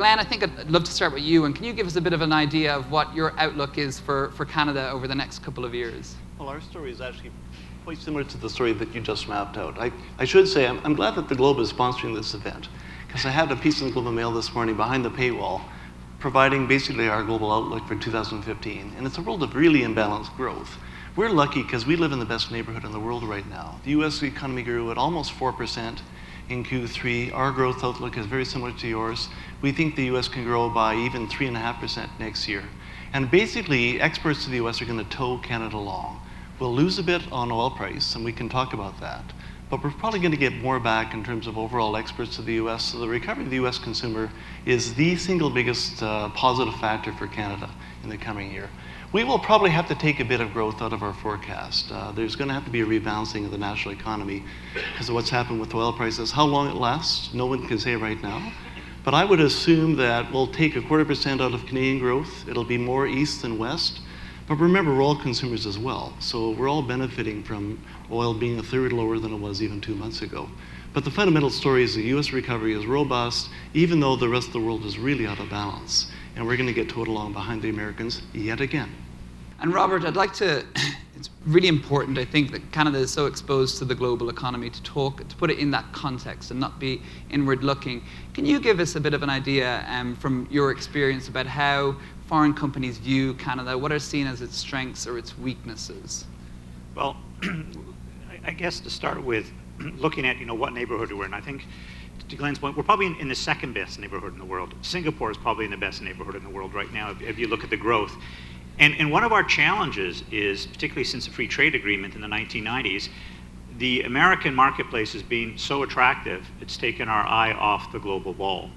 Glen, I think I'd love to start with you. And can you give us a bit of an idea of what your outlook is for Canada over the next couple of years? Well, our story is actually quite similar to the story that you just mapped out. I should say I'm glad that the Globe is sponsoring this event, because I had a piece in the Globe and Mail this morning behind the paywall providing basically our global outlook for 2015. And it's a world of really imbalanced growth. We're lucky because we live in the best neighborhood in the world right now. The US economy grew at almost 4% in Q3. Our growth outlook is very similar to yours. We think the US can grow by even 3.5% next year. And basically, exports to the US are going to tow Canada along. We'll lose a bit on oil price, and we can talk about that. But we're probably going to get more back in terms of overall exports to the US. So the recovery of the US consumer is the single biggest positive factor for Canada in the coming year. We will probably have to take a bit of growth out of our forecast. There's going to have to be a rebalancing of the national economy because of what's happened with oil prices. How long it lasts, no one can say right now. But I would assume that we'll take 0.25% out of Canadian growth. It'll be more east than west. But remember, we're all consumers as well. So we're all benefiting from oil being a third lower than it was even 2 months ago. But the fundamental story is the US recovery is robust, even though the rest of the world is really out of balance. And we're going to get towed along behind the Americans yet again. And Robert, I'd like to, it's really important, I think, that Canada is so exposed to the global economy to put it in that context and not be inward looking. Can you give us a bit of an idea from your experience about how foreign companies view Canada? What are seen as its strengths or its weaknesses? Well, I guess to start with, looking at what neighborhood we're in, I think to Glen's point, we're probably in the second best neighborhood in the world. Singapore is probably in the best neighborhood in the world right now if you look at the growth. And one of our challenges is, particularly since the free trade agreement in the 1990s, the American marketplace has been so attractive, it's taken our eye off the global ball.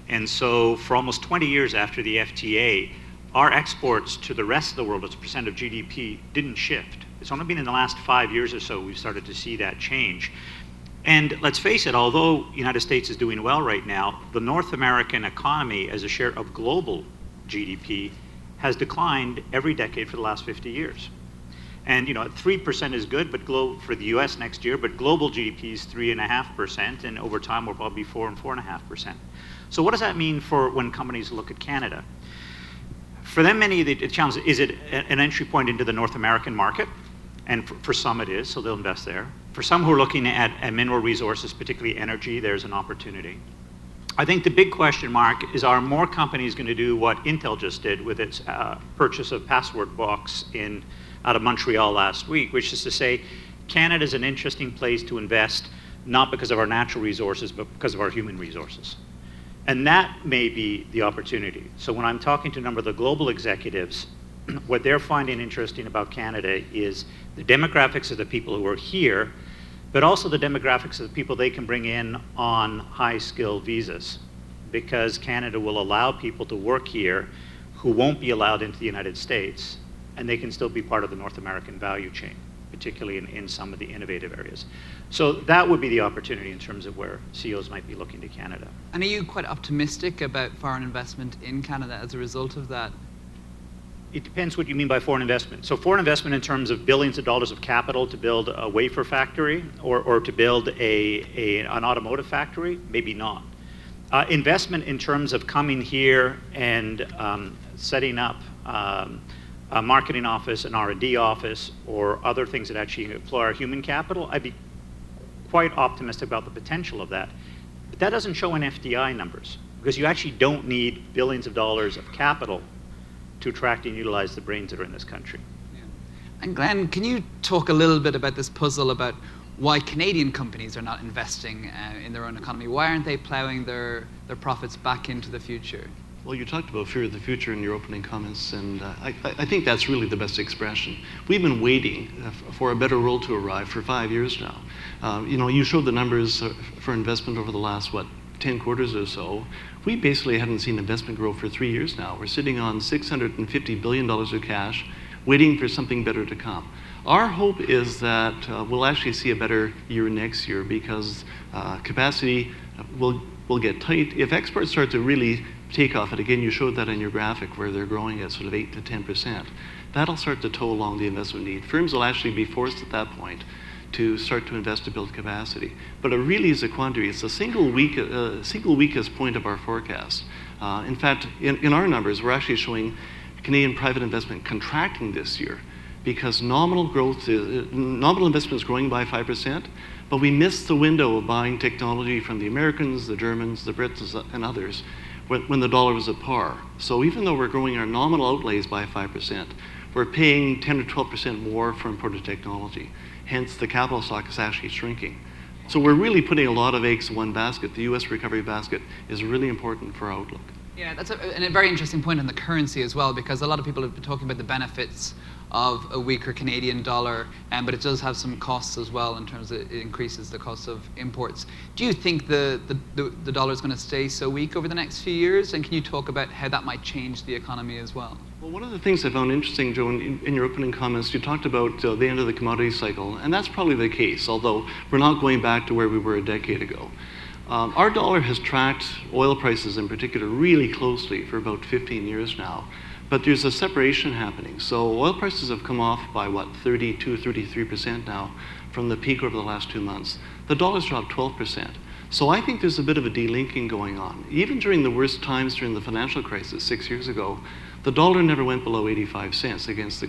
And so for almost 20 years after the FTA, our exports to the rest of the world as a percent of GDP didn't shift. It's only been in the last 5 years or so we've started to see that change. And let's face it, although the United States is doing well right now, the North American economy as a share of global GDP has declined every decade for the last 50 years. And 3% is good, but for the US next year, but global GDP is 3.5%, and over time will probably be 4 and 4.5%. So what does that mean for when companies look at Canada? For them, many of the challenges, is it an entry point into the North American market? And for some it is, so they'll invest there. For some who are looking at mineral resources, particularly energy, there's an opportunity. I think the big question mark is, are more companies going to do what Intel just did with its purchase of Password Box out of Montreal last week, which is to say Canada is an interesting place to invest, not because of our natural resources, but because of our human resources. And that may be the opportunity. So when I'm talking to a number of the global executives, what they're finding interesting about Canada is the demographics of the people who are here, but also the demographics of the people they can bring in on high-skill visas, because Canada will allow people to work here who won't be allowed into the United States, and they can still be part of the North American value chain, particularly in some of the innovative areas. So that would be the opportunity in terms of where CEOs might be looking to Canada. And are you quite optimistic about foreign investment in Canada as a result of that? It depends what you mean by foreign investment. So foreign investment in terms of billions of dollars of capital to build a wafer factory or to build an automotive factory, maybe not. Investment in terms of coming here and setting up a marketing office, an R&D office, or other things that actually employ our human capital, I'd be quite optimistic about the potential of that. But that doesn't show in FDI numbers, because you actually don't need billions of dollars of capital to attract and utilize the brains that are in this country. Yeah. And Glen, can you talk a little bit about this puzzle about why Canadian companies are not investing in their own economy? Why aren't they plowing their profits back into the future? Well, you talked about fear of the future in your opening comments, and I think that's really the best expression. We've been waiting for a better world to arrive for 5 years now. You showed the numbers for investment over the last, 10 quarters or so. We basically haven't seen investment grow for 3 years now. We're sitting on $650 billion of cash, waiting for something better to come. Our hope is that we'll actually see a better year next year, because capacity will get tight. If exports start to really take off, and again, you showed that in your graphic where they're growing at sort of 8 to 10%, that'll start to tow along the investment need. Firms will actually be forced at that point to start to invest to build capacity. But it really is a quandary. It's the single weakest point of our forecast. In fact, in our numbers, we're actually showing Canadian private investment contracting this year because nominal investment is growing by 5%, but we missed the window of buying technology from the Americans, the Germans, the Brits, and others when the dollar was at par. So even though we're growing our nominal outlays by 5%, we're paying 10 or 12% more for imported technology. Hence, the capital stock is actually shrinking. So we're really putting a lot of eggs in one basket. The US recovery basket is really important for our outlook. Yeah, that's a very interesting point on the currency as well, because a lot of people have been talking about the benefits of a weaker Canadian dollar, but it does have some costs as well in terms of it increases the cost of imports. Do you think the dollar is going to stay so weak over the next few years? And can you talk about how that might change the economy as well? Well, one of the things I found interesting, Joe, in your opening comments, you talked about the end of the commodity cycle, and that's probably the case, although we're not going back to where we were a decade ago. Our dollar has tracked oil prices in particular really closely for about 15 years now, but there's a separation happening. So oil prices have come off by, 32, 33% now from the peak over the last 2 months. The dollar's dropped 12%. So I think there's a bit of a delinking going on. Even during the worst times during the financial crisis 6 years ago, the dollar never went below 85 cents against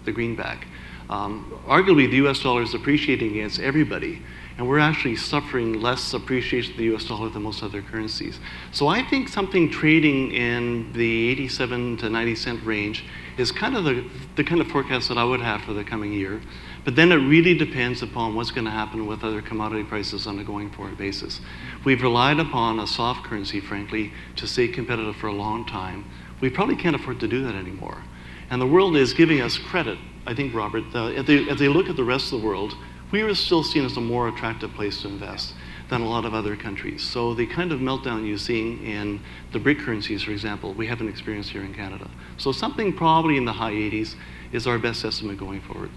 the greenback. Arguably, the US dollar is appreciating against everybody, and we're actually suffering less appreciation of the US dollar than most other currencies. So I think something trading in the 87 to 90 cent range is kind of the kind of forecast that I would have for the coming year. But then it really depends upon what's going to happen with other commodity prices on a going forward basis. We've relied upon a soft currency, frankly, to stay competitive for a long time. We probably can't afford to do that anymore. And the world is giving us credit, I think, Robert, as they look at the rest of the world, we are still seen as a more attractive place to invest than a lot of other countries. So the kind of meltdown you're seeing in the BRIC currencies, for example, we haven't experienced here in Canada. So something probably in the high 80s is our best estimate going forward.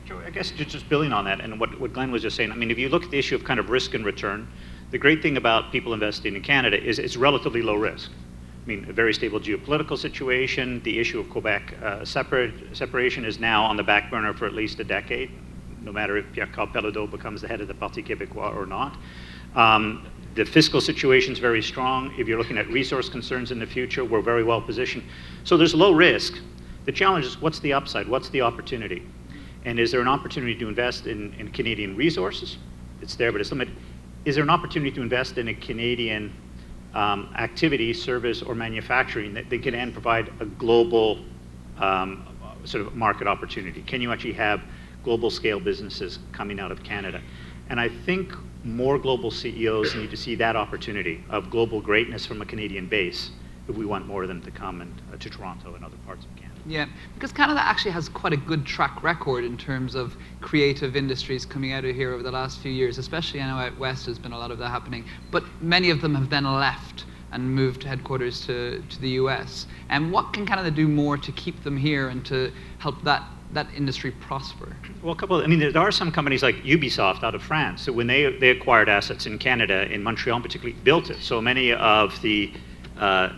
Joe, I guess just building on that and what Glenn was just saying, I mean, if you look at the issue of kind of risk and return, the great thing about people investing in Canada is it's relatively low risk. I mean, a very stable geopolitical situation. The issue of Quebec separation is now on the back burner for at least a decade, no matter if Pierre-Carl Pelledeau becomes the head of the Parti Québécois or not. The fiscal situation is very strong. If you're looking at resource concerns in the future, we're very well positioned. So there's low risk. The challenge is what's the upside? What's the opportunity? And is there an opportunity to invest in Canadian resources? It's there, but it's limited. Is there an opportunity to invest in a Canadian activity, service, or manufacturing that can then provide a global sort of market opportunity? Can you actually have global scale businesses coming out of Canada? And I think more global CEOs need to see that opportunity of global greatness from a Canadian base if we want more of them to come to Toronto and other parts of Canada. Yeah, because Canada actually has quite a good track record in terms of creative industries coming out of here over the last few years, especially I know out west has been a lot of that happening, but many of them have then left and moved headquarters to the US. And what can Canada do more to keep them here and to help that industry prosper? Well, there are some companies like Ubisoft out of France. So when they acquired assets in Canada, in Montreal particularly, built it. So many of the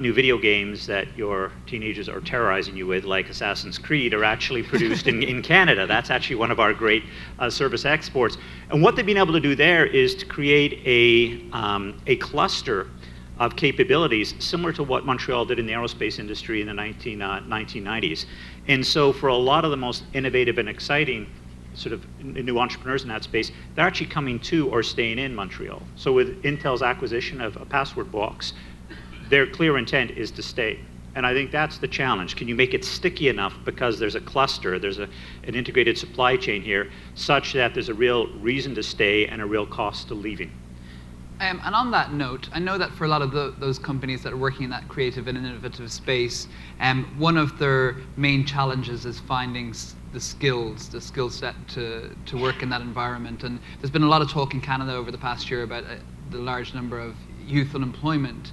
new video games that your teenagers are terrorizing you with, like Assassin's Creed, are actually produced in Canada. That's actually one of our great service exports. And what they've been able to do there is to create a cluster of capabilities similar to what Montreal did in the aerospace industry in the 1990s. And so for a lot of the most innovative and exciting sort of new entrepreneurs in that space, they're actually coming to or staying in Montreal. So with Intel's acquisition of Password Box, their clear intent is to stay. And I think that's the challenge. Can you make it sticky enough because there's a cluster, there's an integrated supply chain here, such that there's a real reason to stay and a real cost to leaving? And on that note, I know that for a lot of those companies that are working in that creative and innovative space, one of their main challenges is finding the skill set to work in that environment. And there's been a lot of talk in Canada over the past year about the large number of youth unemployment.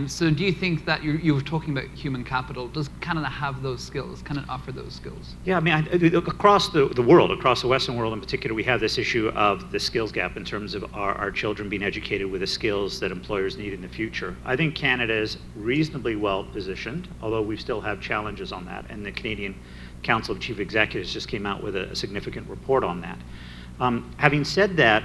So do you think that you were talking about human capital? Does Canada have those skills? Can it offer those skills? Yeah, I mean, across the world, across the Western world in particular, we have this issue of the skills gap in terms of our children being educated with the skills that employers need in the future. I think Canada is reasonably well positioned, although we still have challenges on that. And the Canadian Council of Chief Executives just came out with a significant report on that. Having said that,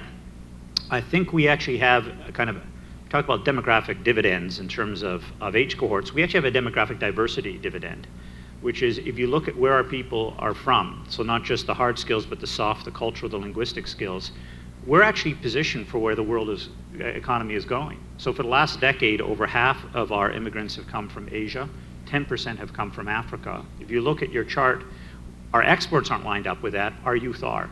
I think we actually have a kind of, talk about demographic dividends in terms of age cohorts. We actually have a demographic diversity dividend, which is if you look at where our people are from, so not just the hard skills, but the soft, the cultural, the linguistic skills, we're actually positioned for where the world economy is going. So for the last decade, over half of our immigrants have come from Asia, 10% have come from Africa. If you look at your chart, our exports aren't lined up with that, our youth are.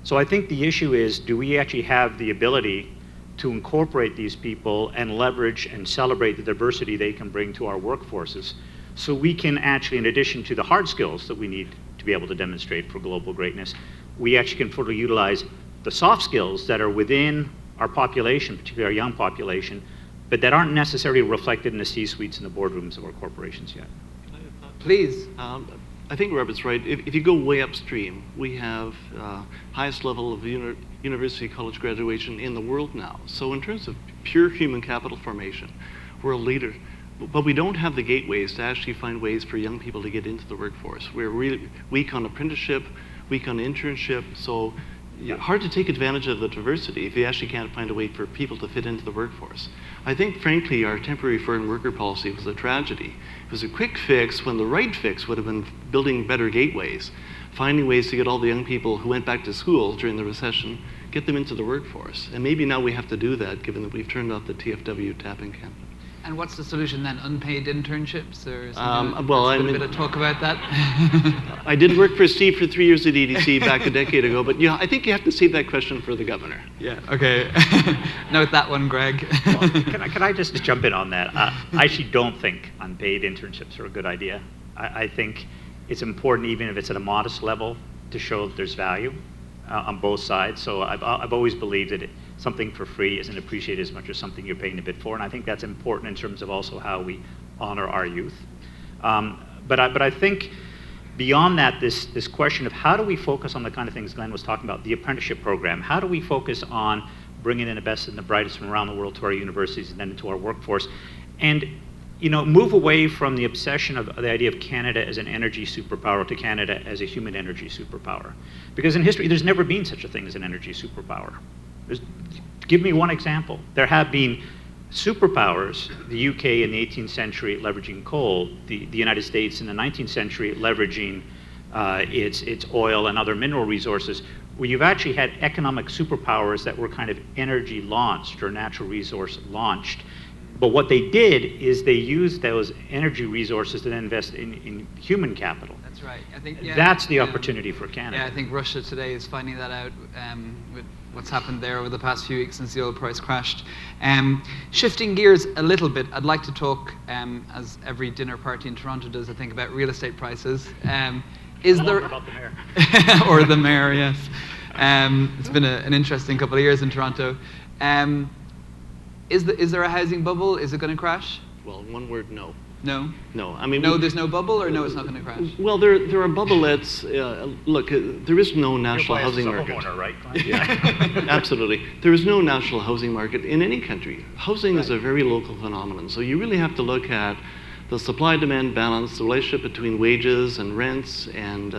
So I think the issue is, do we actually have the ability to incorporate these people and leverage and celebrate the diversity they can bring to our workforces, so we can actually, in addition to the hard skills that we need to be able to demonstrate for global greatness, we actually can fully utilize the soft skills that are within our population, particularly our young population, but that aren't necessarily reflected in the C-suites and the boardrooms of our corporations yet. Please. I think Robert's right. If you go way upstream, we have highest level of university college graduation in the world now. So in terms of pure human capital formation, we're a leader. But we don't have the gateways to actually find ways for young people to get into the workforce. We're really weak on apprenticeship, weak on internship, so hard to take advantage of the diversity if you actually can't find a way for people to fit into the workforce. I think, frankly, our temporary foreign worker policy was a tragedy. It was a quick fix when the right fix would have been building better gateways, finding ways to get all the young people who went back to school during the recession, get them into the workforce. And maybe now we have to do that, given that we've turned off the TFW tap in Canada. And what's the solution then? Unpaid internships, or a bit of talk about that? I did work for Steve for 3 years at EDC back a decade ago, but I think you have to save that question for the governor. Yeah. Okay. Note that one, Greg. Well, can I just jump in on that? I actually don't think unpaid internships are a good idea. I think it's important, even if it's at a modest level, to show that there's value on both sides. So I've always believed that something for free isn't appreciated as much as something you're paying a bit for, and I think that's important in terms of also how we honor our youth. But I think beyond that, this question of how do we focus on the kind of things Glenn was talking about, the apprenticeship program, how do we focus on bringing in the best and the brightest from around the world to our universities and then into our workforce, and move away from the obsession of the idea of Canada as an energy superpower to Canada as a human energy superpower. Because in history, there's never been such a thing as an energy superpower. Give me one example. There have been superpowers, the UK in the 18th century leveraging coal, the United States in the 19th century leveraging its oil and other mineral resources, where you've actually had economic superpowers that were kind of energy launched or natural resource launched. But what they did is they used those energy resources to then invest in human capital. That's right. I think that's the opportunity for Canada. Yeah, I think Russia today is finding that out with what's happened there over the past few weeks since the oil price crashed. Shifting gears a little bit, I'd like to talk, as every dinner party in Toronto does, I think, about real estate prices. Is there about the mayor? Or the mayor? Yes. It's been an interesting couple of years in Toronto. Is there a housing bubble? Is it going to crash? Well, in one word, no. No? No. I mean, no, there's no bubble, or no, it's not going to crash? Well, there are bubblets. Look, there is no national housing market. Homeowner, right? Yeah, absolutely. There is no national housing market in any country. Housing is a very local phenomenon. So you really have to look at the supply-demand balance, the relationship between wages and rents. And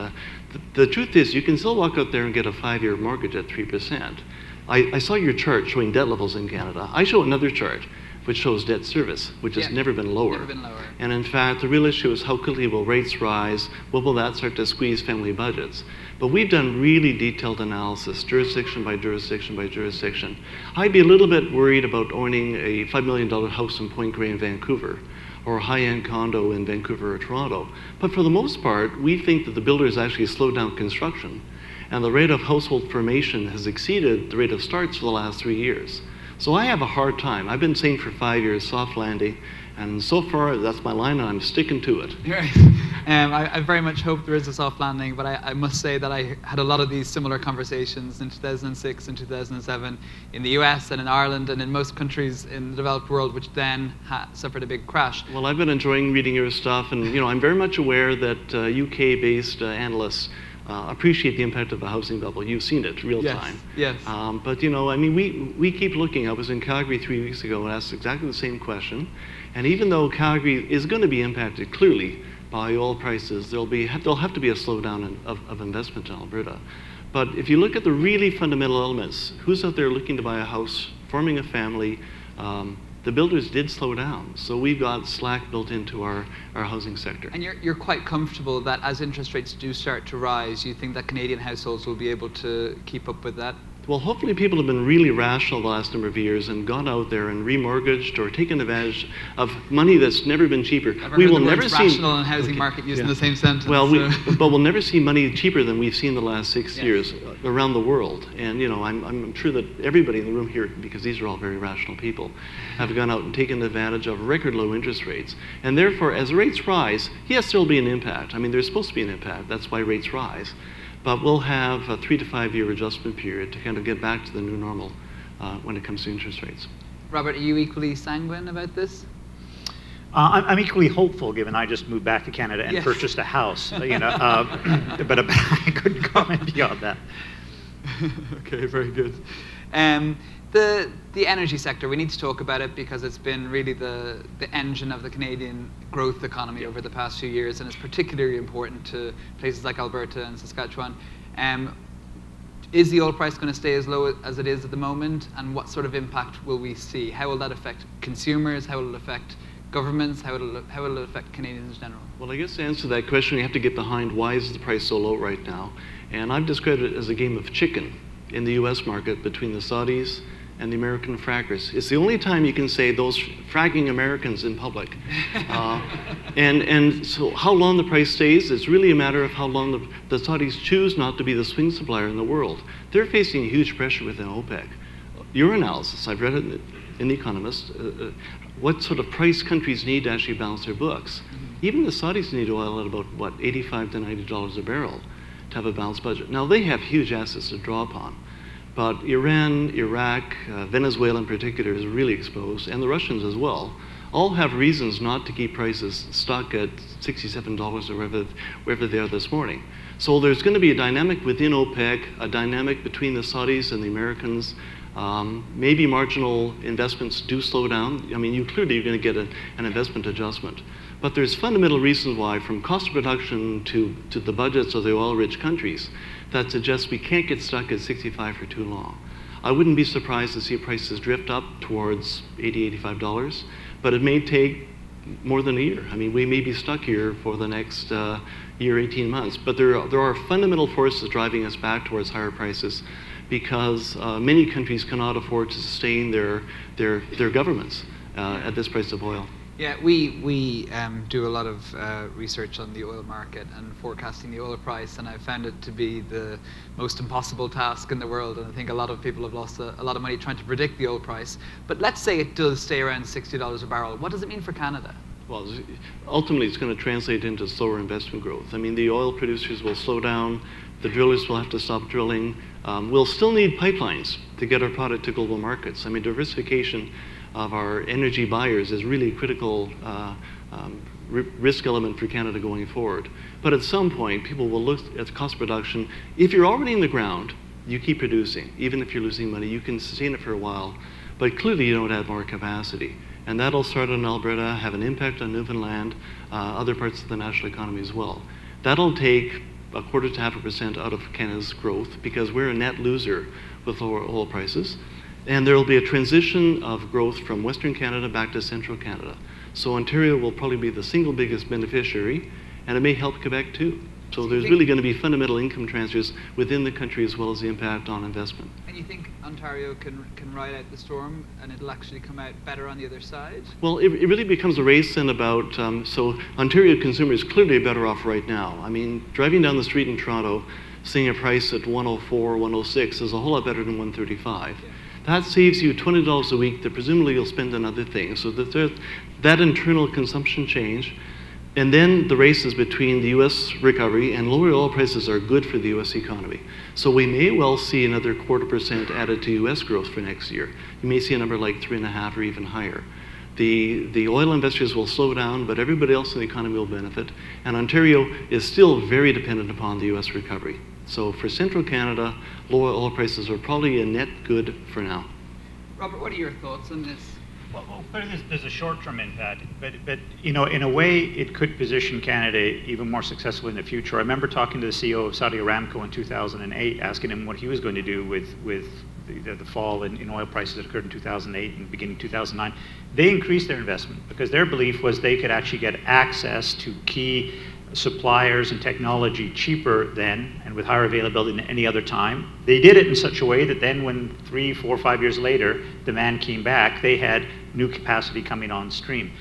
the truth is, you can still walk out there and get a 5-year mortgage at 3%. I saw your chart showing debt levels in Canada. I show another chart which shows debt service, which has never been lower. Never been lower. And in fact, the real issue is how quickly will rates rise? What will that start to squeeze family budgets? But we've done really detailed analysis, jurisdiction by jurisdiction by jurisdiction. I'd be a little bit worried about owning a $5 million house in Point Grey in Vancouver, or a high-end condo in Vancouver or Toronto. But for the most part, we think that the builders actually slowed down construction, and the rate of household formation has exceeded the rate of starts for the last 3 years. So I have a hard time. I've been saying for 5 years, soft landing, and so far that's my line, and I'm sticking to it. Right. I very much hope there is a soft landing, but I must say that I had a lot of these similar conversations in 2006 and 2007 in the US and in Ireland and in most countries in the developed world, which then suffered a big crash. Well, I've been enjoying reading your stuff, and I'm very much aware that UK-based analysts appreciate the impact of the housing bubble. You've seen it real time. Yes. But we keep looking. I was in Calgary 3 weeks ago and asked exactly the same question. And even though Calgary is going to be impacted clearly by oil prices, there'll have to be a slowdown of investment in Alberta. But if you look at the really fundamental elements, who's out there looking to buy a house, forming a family, the builders did slow down. So we've got slack built into our housing sector. And you're quite comfortable that as interest rates do start to rise, you think that Canadian households will be able to keep up with that? Well, hopefully people have been really rational the last number of years and gone out there and remortgaged or taken advantage of money that's never been cheaper. We will never see rational and housing market used in the same sentence. Well, but we'll never see money cheaper than we've seen the last 6 years around the world. And I'm sure that everybody in the room here, because these are all very rational people, have gone out and taken advantage of record low interest rates. And therefore, as rates rise, yes, there'll be an impact. I mean, there's supposed to be an impact. That's why rates rise. But we'll have a 3 to 5 year adjustment period to kind of get back to the new normal when it comes to interest rates. Robert, are you equally sanguine about this? I'm equally hopeful, given I just moved back to Canada and purchased a house. But I couldn't comment beyond that. Okay, very good. The energy sector, we need to talk about it because it's been really the engine of the Canadian growth economy over the past few years, and it's particularly important to places like Alberta and Saskatchewan. Is the oil price going to stay as low as it is at the moment, and what sort of impact will we see? How will that affect consumers? How will it affect governments? How will it affect Canadians in general? Well, I guess to answer that question, you have to get behind why is the price so low right now. And I've described it as a game of chicken in the U.S. market between the Saudis and the American frackers. It's the only time you can say those fracking Americans in public. And so how long the price stays, it's really a matter of how long the Saudis choose not to be the swing supplier in the world. They're facing huge pressure within OPEC. Your analysis, I've read it in The Economist, what sort of price countries need to actually balance their books. Even the Saudis need oil at about, $85 to $90 a barrel to have a balanced budget. Now, they have huge assets to draw upon. But Iran, Iraq, Venezuela in particular is really exposed, and the Russians as well, all have reasons not to keep prices stuck at $67 or wherever they are this morning. So there's going to be a dynamic within OPEC, a dynamic between the Saudis and the Americans. Maybe marginal investments do slow down. I mean, you're going to get an investment adjustment. But there's fundamental reasons why, from cost of production to the budgets of the oil-rich countries, that suggests we can't get stuck at 65 for too long. I wouldn't be surprised to see prices drift up towards $80, $85, but it may take more than a year. I mean, we may be stuck here for the next year, 18 months. But there are fundamental forces driving us back towards higher prices because many countries cannot afford to sustain their governments at this price of oil. Yeah, we do a lot of research on the oil market and forecasting the oil price, and I found it to be the most impossible task in the world, and I think a lot of people have lost a lot of money trying to predict the oil price. But let's say it does stay around $60 a barrel. What does it mean for Canada? Well, ultimately it's going to translate into slower investment growth. I mean, the oil producers will slow down, the drillers will have to stop drilling. We'll still need pipelines to get our product to global markets. I mean, diversification of our energy buyers is really a critical risk element for Canada going forward. But at some point, people will look at the cost of production. If you're already in the ground, you keep producing. Even if you're losing money, you can sustain it for a while. But clearly, you don't add more capacity. And that'll start in Alberta, have an impact on Newfoundland, other parts of the national economy as well. That'll take 0.25% to 0.5% out of Canada's growth because we're a net loser with lower oil prices. And there will be a transition of growth from Western Canada back to Central Canada. So Ontario will probably be the single biggest beneficiary, and it may help Quebec too. So there's really going to be fundamental income transfers within the country as well as the impact on investment. And you think Ontario can ride out the storm and it'll actually come out better on the other side? Well, it really becomes a race then about, so Ontario consumers clearly are better off right now. I mean, driving down the street in Toronto, seeing a price at 104, 106 is a whole lot better than 135. Yeah. That saves you $20 a week that presumably you'll spend on other things. So that internal consumption change. And then the race is between the U.S. recovery, and lower oil prices are good for the U.S. economy. So we may well see another 0.25% added to U.S. growth for next year. You may see a number like 3.5 or even higher. The oil investors will slow down, but everybody else in the economy will benefit. And Ontario is still very dependent upon the U.S. recovery. So for Central Canada, lower oil prices are probably a net good for now. Robert, what are your thoughts on this? Well, clearly there's a short-term impact, but in a way, it could position Canada even more successfully in the future. I remember talking to the CEO of Saudi Aramco in 2008, asking him what he was going to do with the fall in oil prices that occurred in 2008 and beginning 2009. They increased their investment because their belief was they could actually get access to key suppliers and technology cheaper then and with higher availability than any other time. They did it in such a way that then when 3, 4, 5 years later demand came back, they had new capacity coming on stream.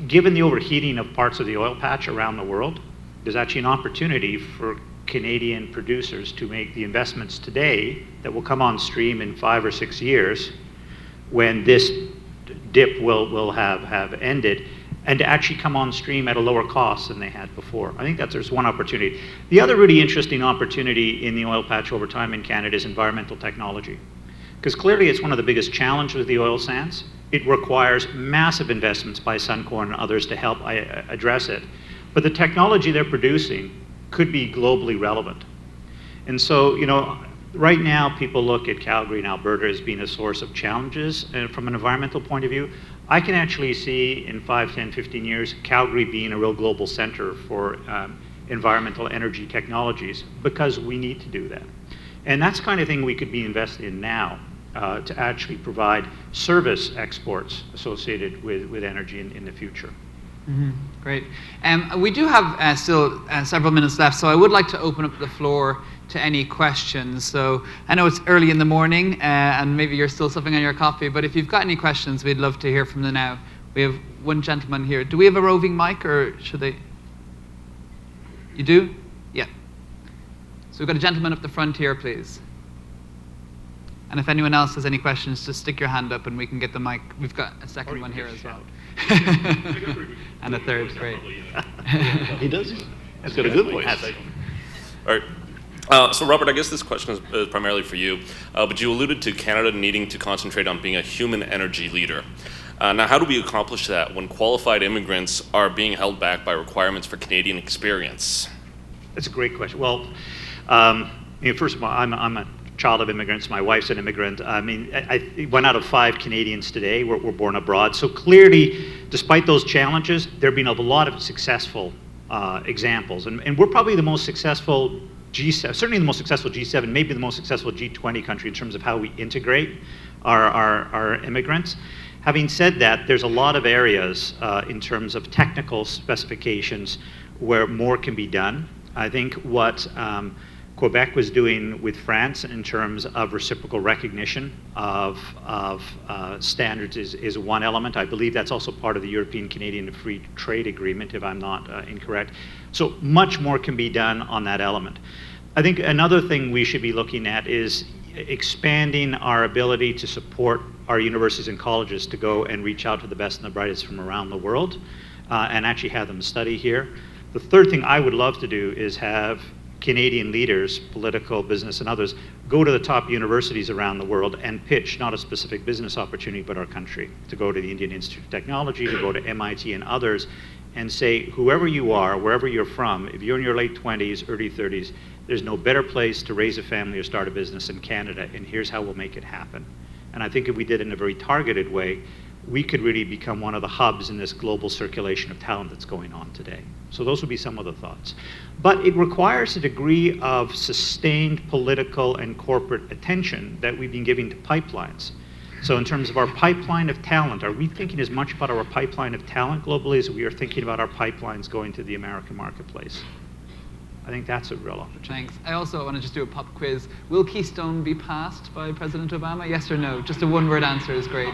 Given the overheating of parts of the oil patch around the world, there's actually an opportunity for Canadian producers to make the investments today that will come on stream in 5 or 6 years when this dip will have ended, and to actually come on stream at a lower cost than they had before. I think there's one opportunity. The other really interesting opportunity in the oil patch over time in Canada is environmental technology. Because clearly it's one of the biggest challenges with the oil sands. It requires massive investments by Suncor and others to help address it. But the technology they're producing could be globally relevant. And so, right now people look at Calgary and Alberta as being a source of challenges from an environmental point of view. I can actually see in 5, 10, 15 years, Calgary being a real global center for environmental energy technologies because we need to do that. And that's the kind of thing we could be invested in now to actually provide service exports associated with energy in the future. Mm-hmm. Great. We do have still several minutes left, so I would like to open up the floor to any questions. So I know it's early in the morning and maybe you're still sipping on your coffee, but if you've got any questions, we'd love to hear from them now. We have one gentleman here. Do we have a roving mic or should they? You do? Yeah. So we've got a gentleman up the front here, please. And if anyone else has any questions, just stick your hand up and we can get the mic. We've got a second one here as well. And a third, great. He does. He's got a good voice. All right. So Robert, I guess this question is primarily for you, but you alluded to Canada needing to concentrate on being a human energy leader. Now, how do we accomplish that when qualified immigrants are being held back by requirements for Canadian experience? That's a great question. Well, first of all, I'm a child of immigrants. My wife's an immigrant. I mean, 1 out of 5 Canadians today were born abroad. So clearly, despite those challenges, there have been a lot of successful examples. And we're probably the most successful G7, certainly the most successful G7, maybe the most successful G20 country in terms of how we integrate our immigrants. Having said that, there's a lot of areas in terms of technical specifications where more can be done. I think what Quebec was doing with France in terms of reciprocal recognition of standards is one element. I believe that's also part of the European-Canadian Free Trade Agreement, if I'm not incorrect. So much more can be done on that element. I think another thing we should be looking at is expanding our ability to support our universities and colleges to go and reach out to the best and the brightest from around the world and actually have them study here. The third thing I would love to do is have Canadian leaders, political, business, and others, go to the top universities around the world and pitch not a specific business opportunity, but our country, to go to the Indian Institute of Technology, to go to MIT and others, and say, whoever you are, wherever you're from, if you're in your late 20s, early 30s, there's no better place to raise a family or start a business in Canada, and here's how we'll make it happen. And I think if we did it in a very targeted way, we could really become one of the hubs in this global circulation of talent that's going on today. So those would be some of the thoughts. But it requires a degree of sustained political and corporate attention that we've been giving to pipelines. So in terms of our pipeline of talent, are we thinking as much about our pipeline of talent globally as we are thinking about our pipelines going to the American marketplace? I think that's a real opportunity. Thanks. I also want to just do a pop quiz. Will Keystone be passed by President Obama? Yes or no? Just a one-word answer is great.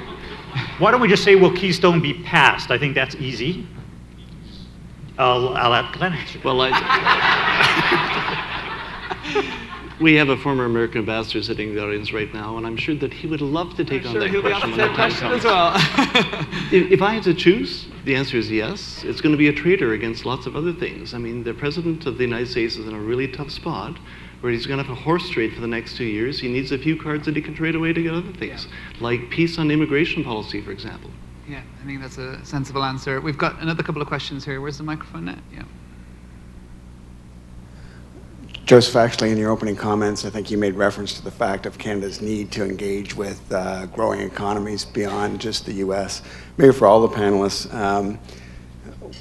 Why don't we just say, will Keystone be passed? I think that's easy. I'll let Glen answer. Well, we have a former American ambassador sitting in the audience right now, and I'm sure that he would love to take on that question. He'll be on the question as well. If I had to choose, the answer is yes. It's going to be a traitor against lots of other things. I mean, the President of the United States is in a really tough spot where he's going to have a horse trade for the next 2 years. He needs a few cards that he can trade away to get other things, like peace on immigration policy, for example. Yeah, I think that's a sensible answer. We've got another couple of questions here. Where's the microphone now? Yeah. Joseph, actually, in your opening comments, I think you made reference to the fact of Canada's need to engage with growing economies beyond just the U.S. Maybe for all the panelists,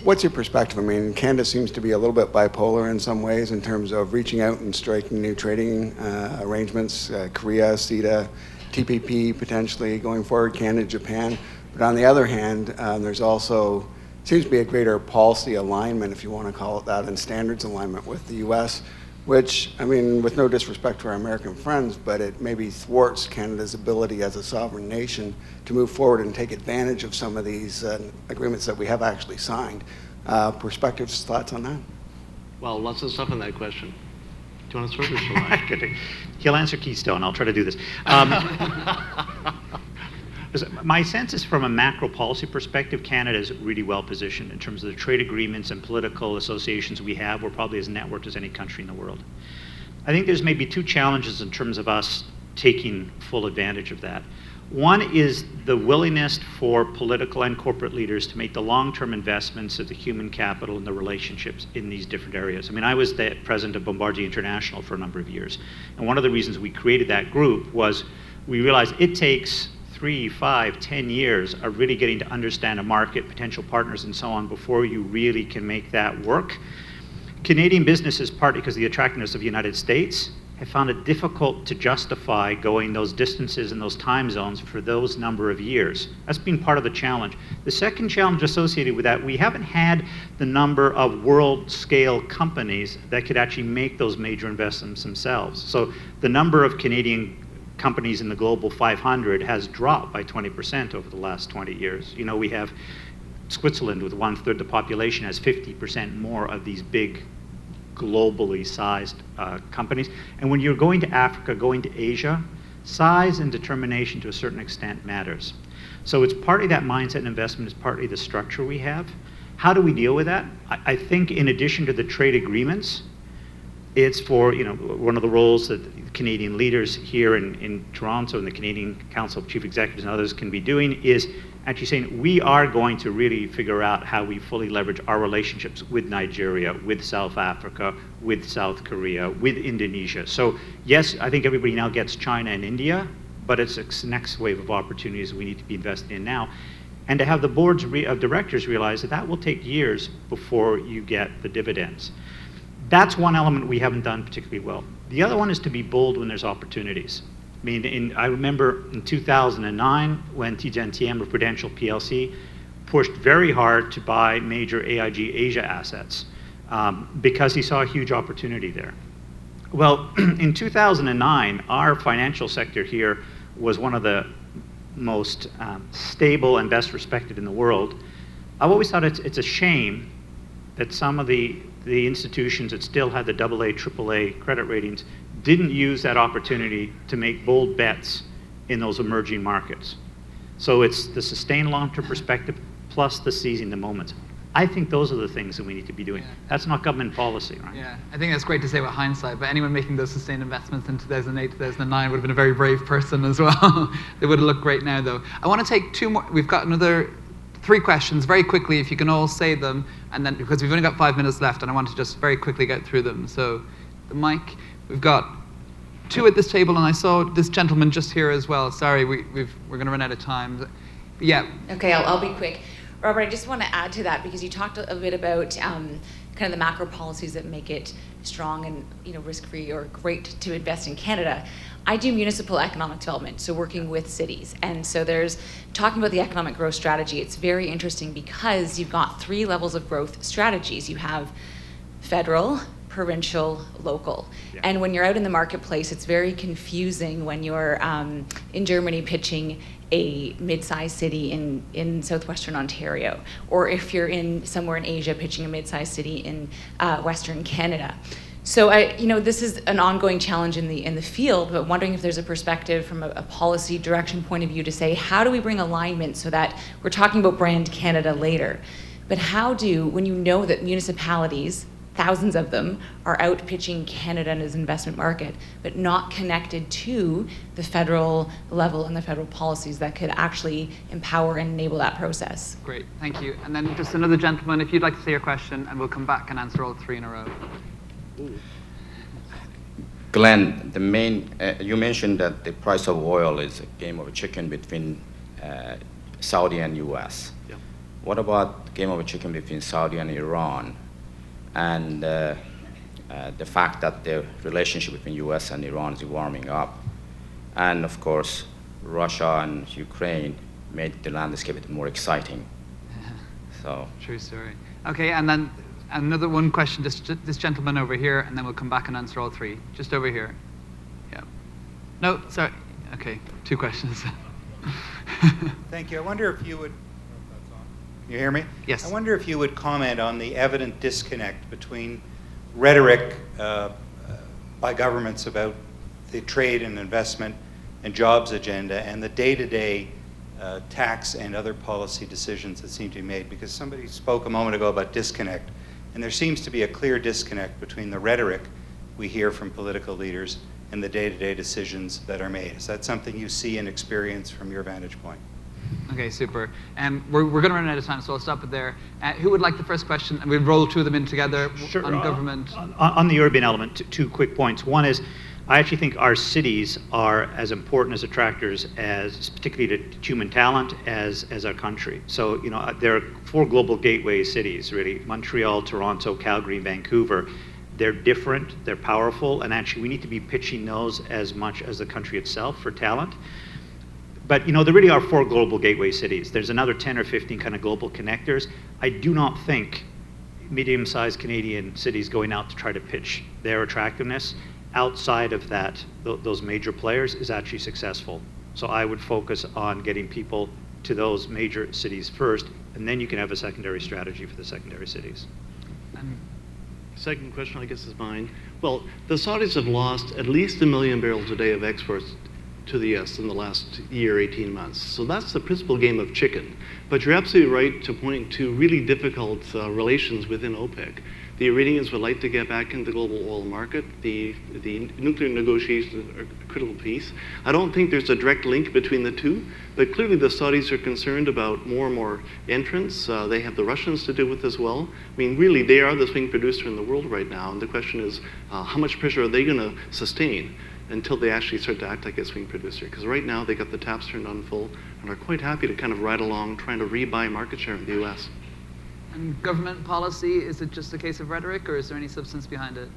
what's your perspective? I mean, Canada seems to be a little bit bipolar in some ways in terms of reaching out and striking new trading arrangements, Korea, CETA, TPP potentially going forward, Canada, Japan. But on the other hand, there's also seems to be a greater policy alignment, if you want to call it that, and standards alignment with the U.S., which, I mean, with no disrespect to our American friends, but it maybe thwarts Canada's ability as a sovereign nation to move forward and take advantage of some of these agreements that we have actually signed. Perspectives, thoughts on that? Well, lots of stuff in that question. Do you want to start or shall I? He'll answer Keystone. I'll try to do this. My sense is from a macro policy perspective, Canada is really well positioned in terms of the trade agreements and political associations we have. We're probably as networked as any country in the world. I think there's maybe two challenges in terms of us taking full advantage of that. One is the willingness for political and corporate leaders to make the long-term investments of the human capital and the relationships in these different areas. I mean, I was the president of Bombardier International for a number of years. And one of the reasons we created that group was we realized it takes 3, 5, 10 years of really getting to understand a market, potential partners, and so on before you really can make that work. Canadian businesses, partly because of the attractiveness of the United States, have found it difficult to justify going those distances and those time zones for those number of years. That's been part of the challenge. The second challenge associated with that, we haven't had the number of world-scale companies that could actually make those major investments themselves. So the number of Canadian companies in the global 500 has dropped by 20% over the last 20 years. You know, we have Switzerland with 1/3 the population has 50% more of these big globally sized companies. And when you're going to Africa, going to Asia, size and determination to a certain extent matters. So it's partly that mindset and investment, it's partly the structure we have. How do we deal with that? I think in addition to the trade agreements, it's for, you know, one of the roles that Canadian leaders here in Toronto and the Canadian Council of Chief Executives and others can be doing is actually saying we are going to really figure out how we fully leverage our relationships with Nigeria, with South Africa, with South Korea, with Indonesia. So yes, I think everybody now gets China and India, but it's a next wave of opportunities we need to be investing in now. And to have the boards of directors realize that that will take years before you get the dividends. That's one element we haven't done particularly well. The other one is to be bold when there's opportunities. I mean, I remember in 2009 when TGNTM or Prudential PLC pushed very hard to buy major AIG Asia assets because he saw a huge opportunity there. Well, in 2009, our financial sector here was one of the most stable and best respected in the world. I've always thought it's a shame that some of the institutions that still had the AA, AAA credit ratings didn't use that opportunity to make bold bets in those emerging markets. So it's the sustained long-term perspective plus the seizing the moments. I think those are the things that we need to be doing. Yeah. That's not government policy, right? Yeah, I think that's great to say with hindsight, but anyone making those sustained investments in 2008, 2009 would have been a very brave person as well. They would have looked great now, though. I want to take two more. We've got another 3 questions very quickly, if you can all say them, and then because we've only got 5 minutes left, and I want to just very quickly get through them. So, the mic, we've got 2 at this table, and I saw this gentleman just here as well. Sorry, we're going to run out of time. But yeah. Okay, I'll be quick. Robert, I just want to add to that because you talked a bit about kind of the macro policies that make it strong and risk-free or great to invest in Canada. I do municipal economic development, so working with cities. And so there's, talking about the economic growth strategy, it's very interesting because you've got 3 levels of growth strategies. You have federal, provincial, local. Yeah. And when you're out in the marketplace, it's very confusing when you're in Germany pitching a mid-sized city in southwestern Ontario, or if you're somewhere in Asia pitching a mid-sized city in Western Canada. So this is an ongoing challenge in the field, but wondering if there's a perspective from a policy direction point of view to say, how do we bring alignment so that we're talking about brand Canada later, but when you know that municipalities, thousands of them, are out pitching Canada as an investment market, but not connected to the federal level and the federal policies that could actually empower and enable that process. Great, thank you. And then just another gentleman, if you'd like to say your question, and we'll come back and answer all 3 in a row. Glenn, you mentioned that the price of oil is a game of chicken between Saudi and U.S. Yeah. What about the game of chicken between Saudi and Iran, and the fact that the relationship between U.S. and Iran is warming up, and of course Russia and Ukraine made the landscape a bit more exciting. So true story. Okay, and then another one question, this gentleman over here, and then we'll come back and answer all three. Just over here. Yeah. No, sorry. Okay, two questions. Thank you. I wonder if you would, can you hear me? Yes. I wonder if you would comment on the evident disconnect between rhetoric by governments about the trade and investment and jobs agenda and the day-to-day tax and other policy decisions that seem to be made. Because somebody spoke a moment ago about disconnect, and there seems to be a clear disconnect between the rhetoric we hear from political leaders and the day-to-day decisions that are made. Is that something you see and experience from your vantage point? Okay, super. We're going to run out of time, so I'll stop it there. Who would like the first question? And we'll roll two of them in together. Sure. On government. On the urban element, two quick points. One is, I actually think our cities are as important as attractors, as particularly to human talent, as our country. So, you know, there are 4 global gateway cities, really: Montreal, Toronto, Calgary, Vancouver. They're different, they're powerful, and actually we need to be pitching those as much as the country itself for talent. But, you know, there really are 4 global gateway cities. There's another 10 or 15 kind of global connectors. I do not think medium-sized Canadian cities going out to try to pitch their attractiveness outside of that, those major players, is actually successful. So I would focus on getting people to those major cities first, and then you can have a secondary strategy for the secondary cities. Second question, I guess, is mine. Well, the Saudis have lost at least 1 million barrels a day of exports to the U.S. in the last year, 18 months. So that's the principal game of chicken. But you're absolutely right to point to really difficult relations within OPEC. The Iranians would like to get back into the global oil market. The nuclear negotiations are a critical piece. I don't think there's a direct link between the two, but clearly the Saudis are concerned about more and more entrants. They have the Russians to deal with as well. I mean, really, they are the swing producer in the world right now, and the question is, how much pressure are they going to sustain until they actually start to act like a swing producer? Because right now, they got the taps turned on full and are quite happy to kind of ride along, trying to rebuy market share in the U.S. And government policy, is it just a case of rhetoric, or is there any substance behind it?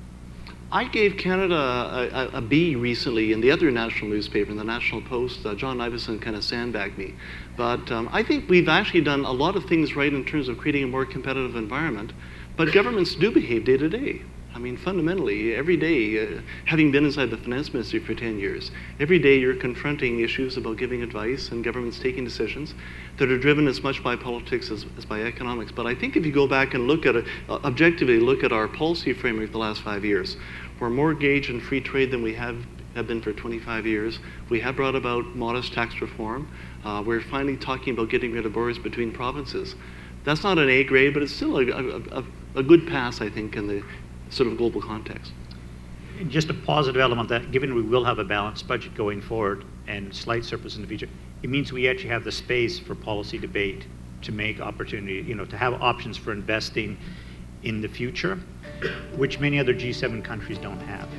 I gave Canada a B recently in the other national newspaper, in the National Post. John Iveson kind of sandbagged me. But I think we've actually done a lot of things right in terms of creating a more competitive environment. But governments do behave day to day. I mean, fundamentally, every day, having been inside the finance ministry for 10 years, every day you're confronting issues about giving advice and governments taking decisions that are driven as much by politics as by economics. But I think if you go back and look at it, objectively look at our policy framework the last 5 years, we're more engaged in free trade than we have been for 25 years. We have brought about modest tax reform. We're finally talking about getting rid of borders between provinces. That's not an A grade, but it's still a good pass, I think, in the sort of global context. Just a positive element that, given we will have a balanced budget going forward and slight surplus in the future, it means we actually have the space for policy debate to make opportunity, you know, to have options for investing in the future, which many other G7 countries don't have.